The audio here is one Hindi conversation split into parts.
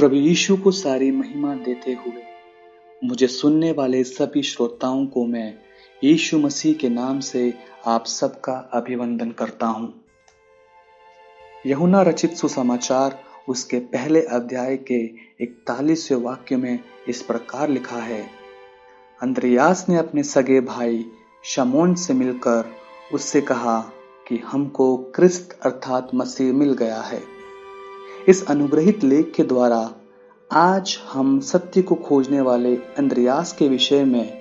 प्रभु यीशु को सारी महिमा देते हुए मुझे सुनने वाले सभी श्रोताओं को मैं यीशु मसीह के नाम से आप सबका अभिवंदन करता हूं। यूहन्ना रचित सुसमाचार उसके पहले अध्याय के 41वें वाक्य में इस प्रकार लिखा है, अंद्रियास ने अपने सगे भाई शमौन से मिलकर उससे कहा कि हमको क्रिस्त अर्थात मसीह मिल गया है। इस अनुग्रहित लेख के द्वारा आज हम सत्य को खोजने वाले अंद्रियास के विषय में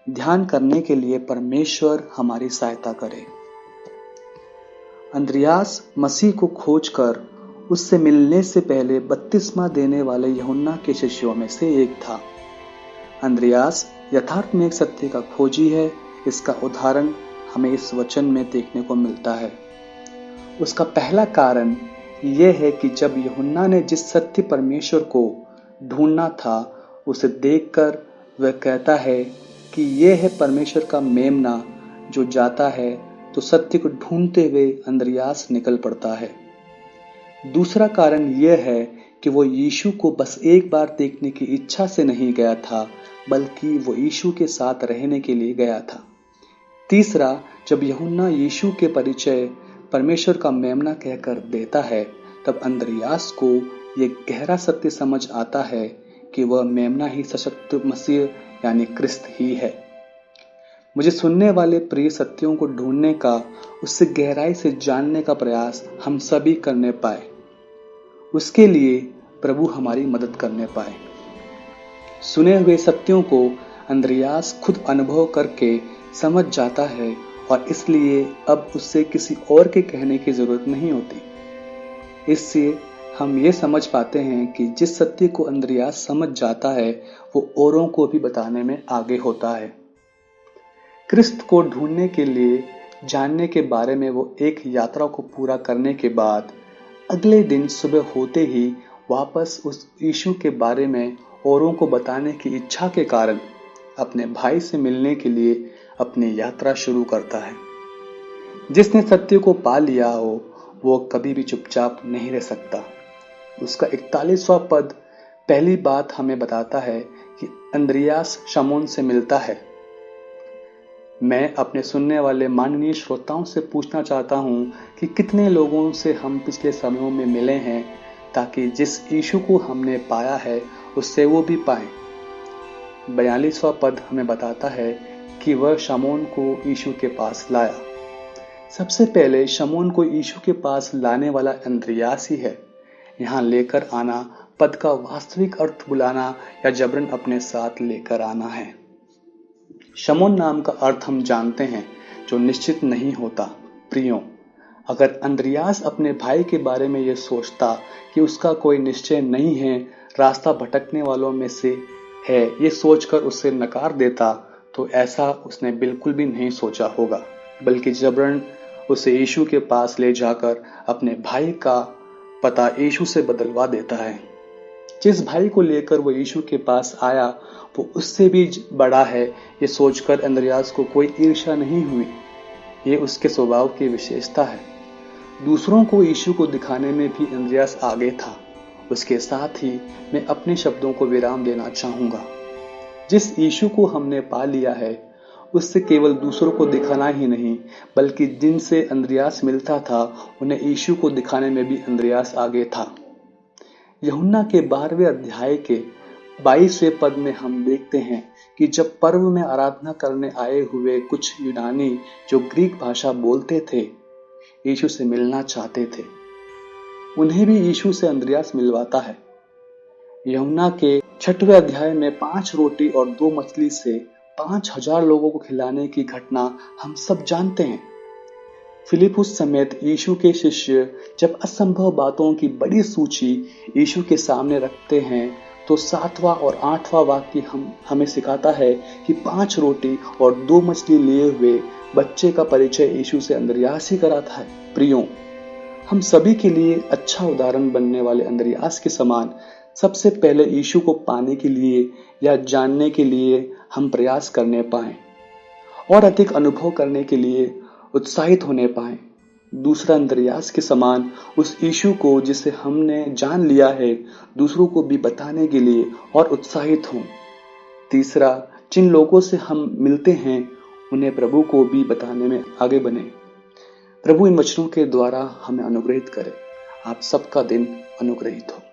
ध्यान करने के लिए परमेश्वर हमारी सहायता करे। अंद्रियास मसीह को खोजकर उससे मिलने से पहले बपतिस्मा देने वाले यूहन्ना के शिष्यों में से एक था। अंद्रियास यथार्थ में एक सत्य का खोजी है। इसका उदाहरण हमें इस वचन में देखने को मिलता है। उसका पहला कारण यह है कि जब यूहन्ना ने जिस सत्य परमेश्वर को ढूंढना था उसे देखकर वह कहता है कि यह है परमेश्वर का मेमना जो जाता है, तो सत्य को ढूंढते हुए अंद्रियास निकल पड़ता है। दूसरा कारण यह है कि वो यीशु को बस एक बार देखने की इच्छा से नहीं गया था, बल्कि वो यीशु के साथ रहने के लिए गया था। तीसरा, जब यूहन्ना यीशु के परिचय परमेश्वर का मेमना कहकर देता है, तब अंद्रियास को यह गहरा सत्य समझ आता है कि वह मेमना ही सशक्त मसीह यानी क्रिस्त ही है। मुझे सुनने वाले प्रिय सत्यों को ढूंढने का, उससे गहराई से जानने का प्रयास हम सभी करने पाए। उसके लिए प्रभु हमारी मदद करने पाए। सुने हुए सत्यों को अंद्रियास खुद अनुभव करके समझ जाता है और इसलिए अब उससे किसी और के कहने की जरूरत नहीं होती। इससे हम ये समझ पाते हैं कि जिस सत्य को अंद्रियास समझ जाता है वो औरों को भी बताने में आगे होता है। क्रिस्त को ढूंढने के लिए जानने के बारे में वो एक यात्रा को पूरा करने के बाद अगले दिन सुबह होते ही वापस उस यीशु के बारे में औरों को बताने की इच्छा के कारण अपने भाई से मिलने के लिए अपनी यात्रा शुरू करता है। जिसने सत्य को पा लिया हो वो कभी भी चुपचाप नहीं रह सकता। उसका 41वां पद पहली बात हमें बताता है कि अंद्रियास शमौन से मिलता है। मैं अपने सुनने वाले माननीय श्रोताओं से पूछना चाहता हूं कि कितने लोगों से हम पिछले समयों में मिले हैं, ताकि जिस यीशु को हमने पाया है उससे वो भी पाए। 42वां पद हमें बताता है कि वह शमौन को यीशु के पास लाया। सबसे पहले शमौन को यीशु के पास लाने वाला अंद्रियास ही है। यहाँ लेकर आना पद का वास्तविक अर्थ बुलाना या जबरन अपने साथ लेकर आना है। शमौन नाम का अर्थ हम जानते हैं, जो निश्चित नहीं होता। प्रियों, अगर अंद्रियास अपने भाई के बारे में यह सोचता कि उसका कोई निश्चय नहीं है, रास्ता भटकने वालों में से है, ये सोचकर उसे नकार देता, तो ऐसा उसने बिल्कुल भी नहीं सोचा होगा, बल्कि जबरन उसे यीशु के पास ले जाकर अपने भाई का पता यीशु से बदलवा देता है। जिस भाई को लेकर वो यीशु के पास आया वो उससे भी बड़ा है, ये सोचकर अंद्रियास को कोई ईर्ष्या नहीं हुई। ये उसके स्वभाव की विशेषता है। दूसरों को यीशु को दिखाने में भी अंद्रियास आगे था। उसके साथ ही मैं अपने शब्दों को विराम देना चाहूंगा। जिस यीशु को हमने पा लिया है उससे केवल दूसरों को दिखाना ही नहीं, बल्कि जिनसे अंद्रियास मिलता था उन्हें यीशु को दिखाने में भी अंद्रियास आगे था। यूहन्ना के 12वें अध्याय के 22वें पद में हम देखते हैं कि जब पर्व में आराधना करने आए हुए कुछ यूनानी जो ग्रीक भाषा बोलते थे यीशु से मिलना चाहते थे, उन्हें भी यीशु से अंद्रियास मिलवाता है। यूहन्ना के 6वें अध्याय में 5 रोटी और 2 मछली से 5000 लोगों को खिलाने की घटना हम सब जानते हैं। फिलिपुस समेत यीशु के शिष्य जब असंभव बातों की बड़ी सूची यीशु के सामने रखते हैं, तो 7वां और 8वां वाक्य हमें सिखाता है कि 5 रोटी और 2 मछली लिए हुए बच्चे का परिचय यीशु से अंद्रियास ही कराता है। प्रियों, हम सभी के लिए अच्छा उदाहरण बनने वाले अंद्रियास के समान सबसे पहले यीशु को पाने के लिए या जानने के लिए हम प्रयास करने पाएं और अधिक अनुभव करने के लिए उत्साहित होने पाएं। दूसरा अंद्रयास के समान उस यीशु को जिसे हमने जान लिया है दूसरों को भी बताने के लिए और उत्साहित हों। तीसरा, जिन लोगों से हम मिलते हैं उन्हें प्रभु को भी बताने में आगे बने। प्रभु इन वचनों के द्वारा हमें अनुग्रहित करे। आप सबका दिन अनुग्रहित हो।